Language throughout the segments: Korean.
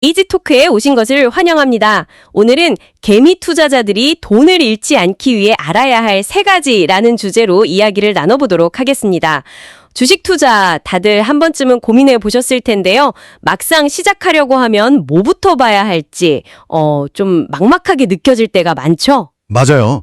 이지토크에 오신 것을 환영합니다. 오늘은 개미 투자자들이 돈을 잃지 않기 위해 알아야 할 3가지라는 주제로 이야기를 나눠보도록 하겠습니다. 주식 투자 다들 한 번쯤은 고민해 보셨을 텐데요. 막상 시작하려고 하면 뭐부터 봐야 할지 좀 막막하게 느껴질 때가 많죠? 맞아요.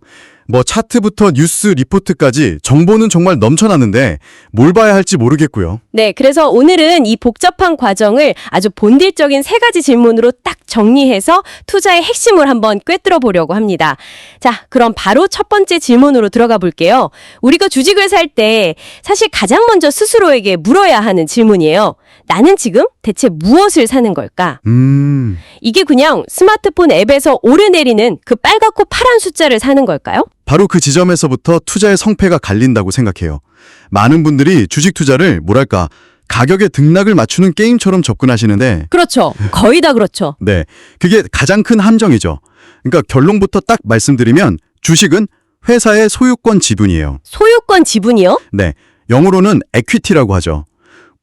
차트부터 뉴스 리포트까지 정보는 정말 넘쳐나는데 뭘 봐야 할지 모르겠고요. 네, 그래서 오늘은 이 복잡한 과정을 아주 본질적인 3가지 질문으로 딱 정리해서 투자의 핵심을 한번 꿰뚫어 보려고 합니다. 자, 그럼 바로 첫 번째 질문으로 들어가 볼게요. 우리가 주식을 살 때 사실 가장 먼저 스스로에게 물어야 하는 질문이에요. 나는 지금 대체 무엇을 사는 걸까? 이게 그냥 스마트폰 앱에서 오르내리는 그 빨갛고 파란 숫자를 사는 걸까요? 바로 그 지점에서부터 투자의 성패가 갈린다고 생각해요. 많은 분들이 주식 투자를 가격의 등락을 맞추는 게임처럼 접근하시는데 그렇죠. 거의 다 그렇죠. 네, 그게 가장 큰 함정이죠. 그러니까 결론부터 딱 말씀드리면 주식은 회사의 소유권 지분이에요. 소유권 지분이요? 네, 영어로는 equity라고 하죠.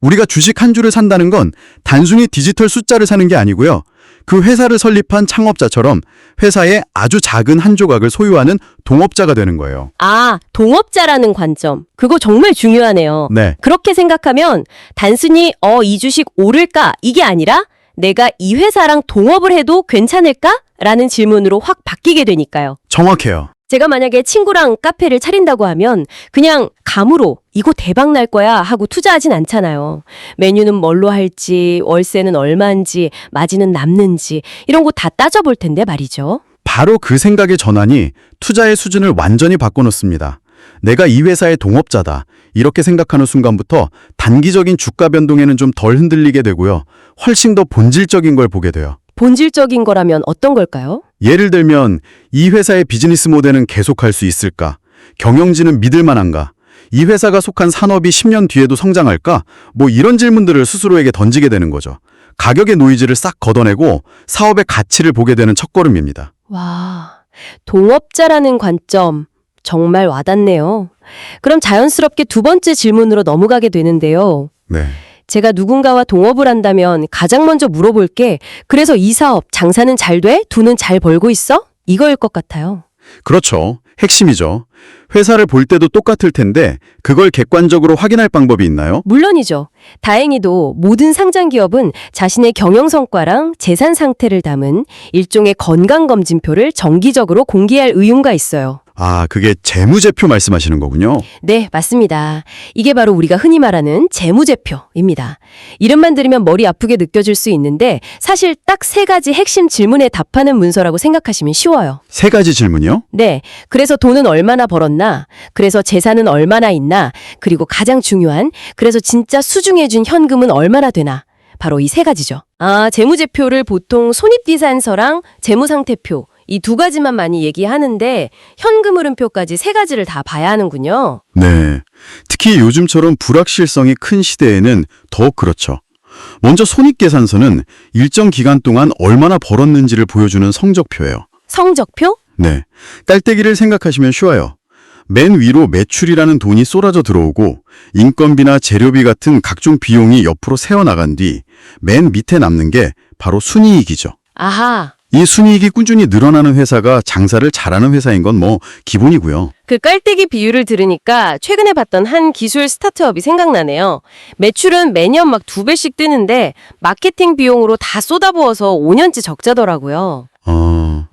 우리가 주식 한 주를 산다는 건 단순히 디지털 숫자를 사는 게 아니고요. 그 회사를 설립한 창업자처럼 회사의 아주 작은 한 조각을 소유하는 동업자가 되는 거예요. 아, 동업자라는 관점. 그거 정말 중요하네요. 네. 그렇게 생각하면 단순히 이 주식 오를까? 이게 아니라 내가 이 회사랑 동업을 해도 괜찮을까? 라는 질문으로 확 바뀌게 되니까요. 정확해요. 제가 만약에 친구랑 카페를 차린다고 하면 그냥 감으로 이거 대박 날 거야 하고 투자하진 않잖아요. 메뉴는 뭘로 할지, 월세는 얼마인지, 마진은 남는지 이런 거 다 따져볼 텐데 말이죠. 바로 그 생각의 전환이 투자의 수준을 완전히 바꿔놓습니다. 내가 이 회사의 동업자다. 이렇게 생각하는 순간부터 단기적인 주가 변동에는 좀 덜 흔들리게 되고요. 훨씬 더 본질적인 걸 보게 돼요. 본질적인 거라면 어떤 걸까요? 예를 들면 이 회사의 비즈니스 모델은 계속할 수 있을까? 경영진은 믿을 만한가? 이 회사가 속한 산업이 10년 뒤에도 성장할까? 이런 질문들을 스스로에게 던지게 되는 거죠. 가격의 노이즈를 싹 걷어내고 사업의 가치를 보게 되는 첫걸음입니다. 와, 동업자라는 관점 정말 와닿네요. 그럼 자연스럽게 두 번째 질문으로 넘어가게 되는데요. 네. 제가 누군가와 동업을 한다면 가장 먼저 물어볼 게 그래서 이 사업 장사는 잘 돼? 돈은 잘 벌고 있어? 이거일 것 같아요. 그렇죠. 핵심이죠. 회사를 볼 때도 똑같을 텐데 그걸 객관적으로 확인할 방법이 있나요? 물론이죠. 다행히도 모든 상장 기업은 자신의 경영 성과랑 재산 상태를 담은 일종의 건강검진표를 정기적으로 공개할 의무가 있어요. 아, 그게 재무제표 말씀하시는 거군요. 네, 맞습니다. 이게 바로 우리가 흔히 말하는 재무제표입니다. 이름만 들으면 머리 아프게 느껴질 수 있는데 사실 딱 3가지 핵심 질문에 답하는 문서라고 생각하시면 쉬워요. 3가지 질문이요? 네, 그래서 돈은 얼마나 벌었나? 그래서 재산은 얼마나 있나? 그리고 가장 중요한, 그래서 진짜 수중해준 현금은 얼마나 되나? 바로 이 3가지죠. 재무제표를 보통 손익비산서랑 재무상태표 이 2가지만 많이 얘기하는데 현금 흐름표까지 3가지를 다 봐야 하는군요. 네. 특히 요즘처럼 불확실성이 큰 시대에는 더욱 그렇죠. 먼저 손익계산서는 일정 기간 동안 얼마나 벌었는지를 보여주는 성적표예요. 성적표? 네. 깔때기를 생각하시면 쉬워요. 맨 위로 매출이라는 돈이 쏟아져 들어오고 인건비나 재료비 같은 각종 비용이 옆으로 새어나간 뒤 맨 밑에 남는 게 바로 순이익이죠. 아하. 이 순이익이 꾸준히 늘어나는 회사가 장사를 잘하는 회사인 건 기본이고요. 그 깔때기 비유를 들으니까 최근에 봤던 한 기술 스타트업이 생각나네요. 매출은 매년 2배씩 뜨는데 마케팅 비용으로 다 쏟아부어서 5년째 적자더라고요.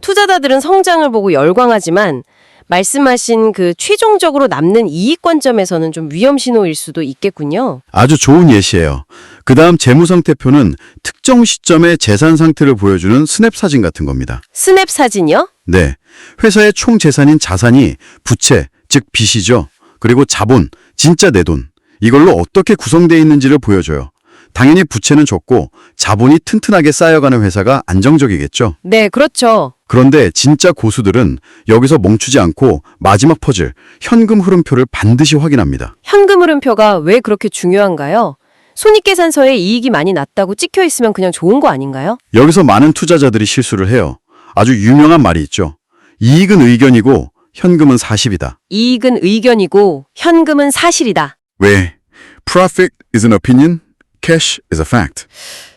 투자자들은 성장을 보고 열광하지만 말씀하신 그 최종적으로 남는 이익 관점에서는 좀 위험 신호일 수도 있겠군요. 아주 좋은 예시예요. 그 다음 재무상태표는 특정 시점의 재산 상태를 보여주는 스냅 사진 같은 겁니다. 스냅 사진이요? 네. 회사의 총 재산인 자산이 부채, 즉 빚이죠. 그리고 자본, 진짜 내 돈. 이걸로 어떻게 구성되어 있는지를 보여줘요. 당연히 부채는 적고 자본이 튼튼하게 쌓여가는 회사가 안정적이겠죠. 네, 그렇죠. 그런데 진짜 고수들은 여기서 멈추지 않고 마지막 퍼즐, 현금 흐름표를 반드시 확인합니다. 현금 흐름표가 왜 그렇게 중요한가요? 손익계산서에 이익이 많이 났다고 찍혀 있으면 그냥 좋은 거 아닌가요? 여기서 많은 투자자들이 실수를 해요. 아주 유명한 말이 있죠. 이익은 의견이고 현금은 사실이다. 이익은 의견이고 현금은 사실이다. 왜? Profit is an opinion, Cash is a fact.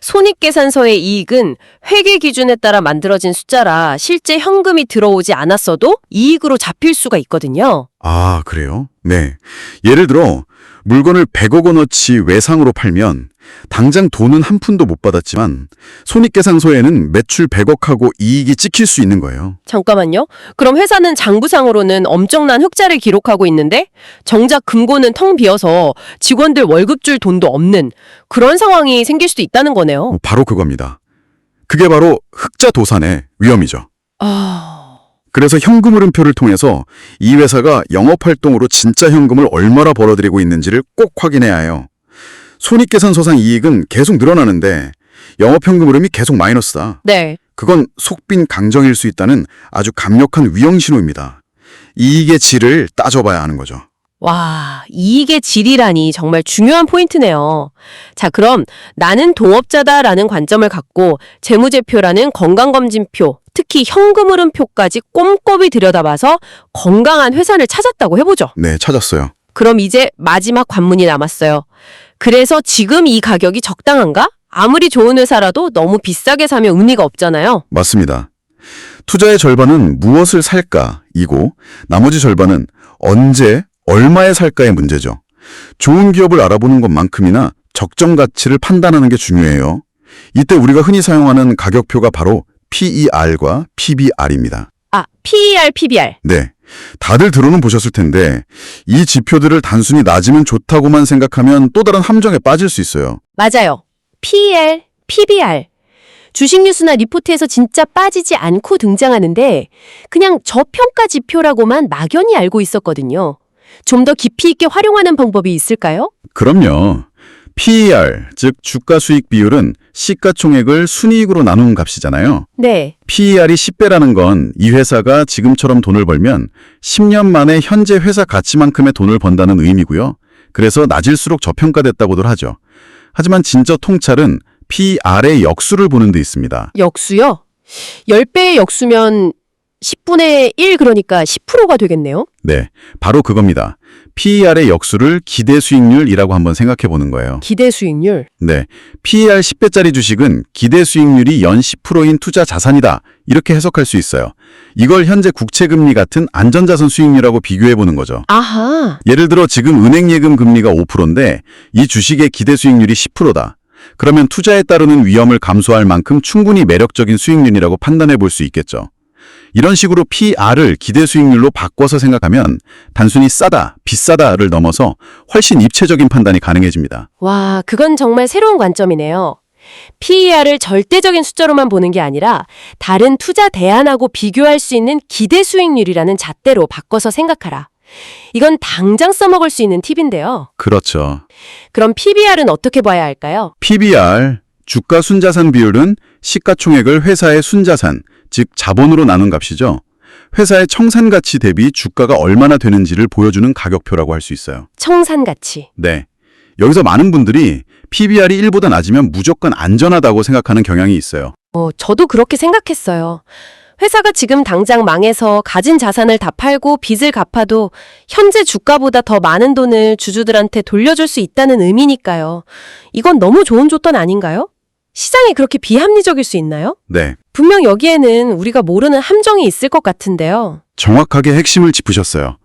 손익계산서의 이익은 회계 기준에 따라 만들어진 숫자라 실제 현금이 들어오지 않았어도 이익으로 잡힐 수가 있거든요. 아, 그래요? 네. 예를 들어 물건을 100억 원어치 외상으로 팔면 당장 돈은 한 푼도 못 받았지만 손익계산서에는 매출 100억하고 이익이 찍힐 수 있는 거예요. 잠깐만요. 그럼 회사는 장부상으로는 엄청난 흑자를 기록하고 있는데 정작 금고는 텅 비어서 직원들 월급 줄 돈도 없는 그런 상황이 생길 수도 있다는 거네요. 바로 그겁니다. 그게 바로 흑자 도산의 위험이죠. 그래서 현금 흐름표를 통해서 이 회사가 영업활동으로 진짜 현금을 얼마나 벌어들이고 있는지를 꼭 확인해야 해요. 손익계산서상 이익은 계속 늘어나는데 영업현금 흐름이 계속 마이너스다. 네. 그건 속빈 강정일 수 있다는 아주 강력한 위험 신호입니다. 이익의 질을 따져봐야 하는 거죠. 와, 이익의 질이라니 정말 중요한 포인트네요. 자, 그럼 나는 동업자다라는 관점을 갖고 재무제표라는 건강검진표, 특히 현금 흐름표까지 꼼꼼히 들여다봐서 건강한 회사를 찾았다고 해보죠. 네, 찾았어요. 그럼 이제 마지막 관문이 남았어요. 그래서 지금 이 가격이 적당한가? 아무리 좋은 회사라도 너무 비싸게 사면 의미가 없잖아요. 맞습니다. 투자의 절반은 무엇을 살까이고 나머지 절반은 언제, 얼마에 살까의 문제죠. 좋은 기업을 알아보는 것만큼이나 적정 가치를 판단하는 게 중요해요. 이때 우리가 흔히 사용하는 가격표가 바로 PER과 PBR입니다. 아, PER, PBR. 네. 다들 들어는 보셨을 텐데 이 지표들을 단순히 낮으면 좋다고만 생각하면 또 다른 함정에 빠질 수 있어요. 맞아요. PER, PBR. 주식 뉴스나 리포트에서 진짜 빠지지 않고 등장하는데 그냥 저평가 지표라고만 막연히 알고 있었거든요. 좀 더 깊이 있게 활용하는 방법이 있을까요? 그럼요. PER, 즉 주가 수익 비율은 시가총액을 순이익으로 나눈 값이잖아요. 네. PER이 10배라는 건 이 회사가 지금처럼 돈을 벌면 10년 만에 현재 회사 가치만큼의 돈을 번다는 의미고요. 그래서 낮을수록 저평가됐다고들 하죠. 하지만 진짜 통찰은 PER의 역수를 보는 데 있습니다. 역수요? 10배의 역수면 10분의 1 그러니까 10%가 되겠네요. 네, 바로 그겁니다. PER의 역수를 기대 수익률이라고 한번 생각해 보는 거예요. 기대 수익률. 네, PER 10배짜리 주식은 기대 수익률이 연 10%인 투자 자산이다. 이렇게 해석할 수 있어요. 이걸 현재 국채금리 같은 안전자산 수익률하고 비교해 보는 거죠. 아하. 예를 들어 지금 은행 예금 금리가 5%인데 이 주식의 기대 수익률이 10%다. 그러면 투자에 따르는 위험을 감수할 만큼 충분히 매력적인 수익률이라고 판단해 볼 수 있겠죠. 이런 식으로 PR을 기대 수익률로 바꿔서 생각하면 단순히 싸다, 비싸다를 넘어서 훨씬 입체적인 판단이 가능해집니다. 와, 그건 정말 새로운 관점이네요. PER을 절대적인 숫자로만 보는 게 아니라 다른 투자 대안하고 비교할 수 있는 기대 수익률이라는 잣대로 바꿔서 생각하라. 이건 당장 써먹을 수 있는 팁인데요. 그렇죠. 그럼 PBR은 어떻게 봐야 할까요? PBR, 주가 순자산 비율은 시가총액을 회사의 순자산, 즉 자본으로 나눈 값이죠. 회사의 청산가치 대비 주가가 얼마나 되는지를 보여주는 가격표라고 할 수 있어요. 청산가치. 네. 여기서 많은 분들이 PBR이 1보다 낮으면 무조건 안전하다고 생각하는 경향이 있어요. 저도 그렇게 생각했어요. 회사가 지금 당장 망해서 가진 자산을 다 팔고 빚을 갚아도 현재 주가보다 더 많은 돈을 주주들한테 돌려줄 수 있다는 의미니까요. 이건 너무 좋은 조건 아닌가요? 시장이 그렇게 비합리적일 수 있나요? 네. 분명 여기에는 우리가 모르는 함정이 있을 것 같은데요. 정확하게 핵심을 짚으셨어요.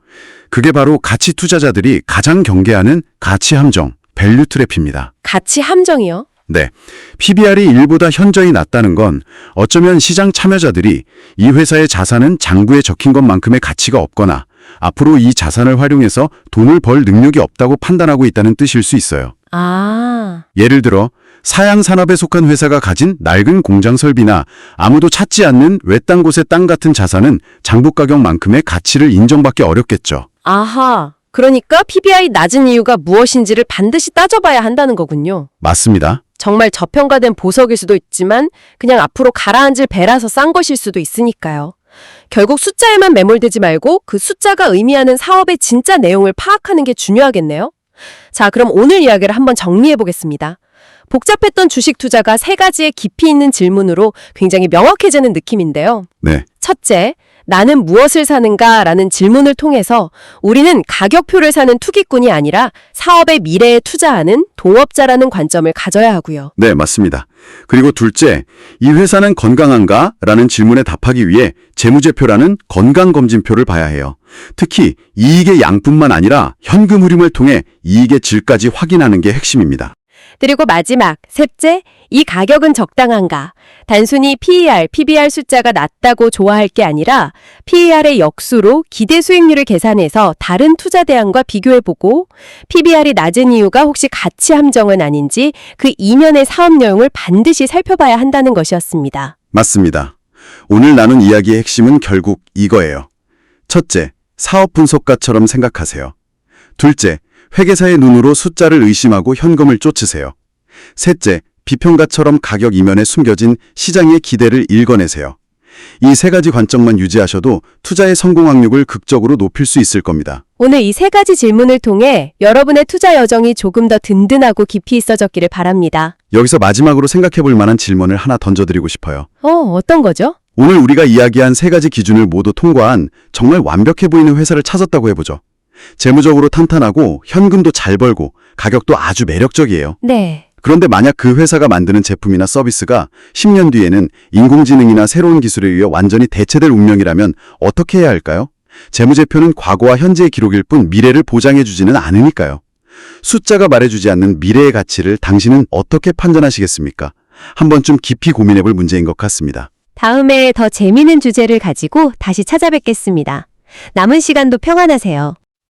그게 바로 가치 투자자들이 가장 경계하는 가치 함정, 밸류 트랩입니다. 가치 함정이요? 네. PBR이 1보다 현저히 낮다는 건 어쩌면 시장 참여자들이 이 회사의 자산은 장부에 적힌 것만큼의 가치가 없거나 앞으로 이 자산을 활용해서 돈을 벌 능력이 없다고 판단하고 있다는 뜻일 수 있어요. 아, 예를 들어 사양 산업에 속한 회사가 가진 낡은 공장 설비나 아무도 찾지 않는 외딴 곳의 땅 같은 자산은 장부 가격만큼의 가치를 인정받기 어렵겠죠. 아하. 그러니까 PBI 낮은 이유가 무엇인지를 반드시 따져봐야 한다는 거군요. 맞습니다. 정말 저평가된 보석일 수도 있지만 그냥 앞으로 가라앉을 배라서 싼 것일 수도 있으니까요. 결국 숫자에만 매몰되지 말고 그 숫자가 의미하는 사업의 진짜 내용을 파악하는 게 중요하겠네요. 자, 그럼 오늘 이야기를 한번 정리해 보겠습니다. 복잡했던 주식 투자가 3가지의 깊이 있는 질문으로 굉장히 명확해지는 느낌인데요. 네. 첫째, 나는 무엇을 사는가라는 질문을 통해서 우리는 가격표를 사는 투기꾼이 아니라 사업의 미래에 투자하는 동업자라는 관점을 가져야 하고요. 네, 맞습니다. 그리고 둘째, 이 회사는 건강한가? 라는 질문에 답하기 위해 재무제표라는 건강검진표를 봐야 해요. 특히 이익의 양뿐만 아니라 현금 흐름을 통해 이익의 질까지 확인하는 게 핵심입니다. 그리고 마지막, 셋째, 이 가격은 적당한가? 단순히 PER, PBR 숫자가 낮다고 좋아할 게 아니라 PER의 역수로 기대 수익률을 계산해서 다른 투자 대안과 비교해보고 PBR이 낮은 이유가 혹시 가치 함정은 아닌지 그 이면의 사업 내용을 반드시 살펴봐야 한다는 것이었습니다. 맞습니다. 오늘 나눈 이야기의 핵심은 결국 이거예요. 첫째, 사업 분석가처럼 생각하세요. 둘째, 회계사의 눈으로 숫자를 의심하고 현금을 쫓으세요. 셋째, 비평가처럼 가격 이면에 숨겨진 시장의 기대를 읽어내세요. 이 세 가지 관점만 유지하셔도 투자의 성공 확률을 극적으로 높일 수 있을 겁니다. 오늘 이 세 가지 질문을 통해 여러분의 투자 여정이 조금 더 든든하고 깊이 있어졌기를 바랍니다. 여기서 마지막으로 생각해 볼 만한 질문을 하나 던져드리고 싶어요. 어떤 거죠? 오늘 우리가 이야기한 세 가지 기준을 모두 통과한 정말 완벽해 보이는 회사를 찾았다고 해보죠. 재무적으로 탄탄하고 현금도 잘 벌고 가격도 아주 매력적이에요. 네. 그런데 만약 그 회사가 만드는 제품이나 서비스가 10년 뒤에는 인공지능이나 새로운 기술에 의해 완전히 대체될 운명이라면 어떻게 해야 할까요? 재무제표는 과거와 현재의 기록일 뿐 미래를 보장해주지는 않으니까요. 숫자가 말해주지 않는 미래의 가치를 당신은 어떻게 판단하시겠습니까? 한 번쯤 깊이 고민해볼 문제인 것 같습니다. 다음에 더 재미있는 주제를 가지고 다시 찾아뵙겠습니다. 남은 시간도 평안하세요.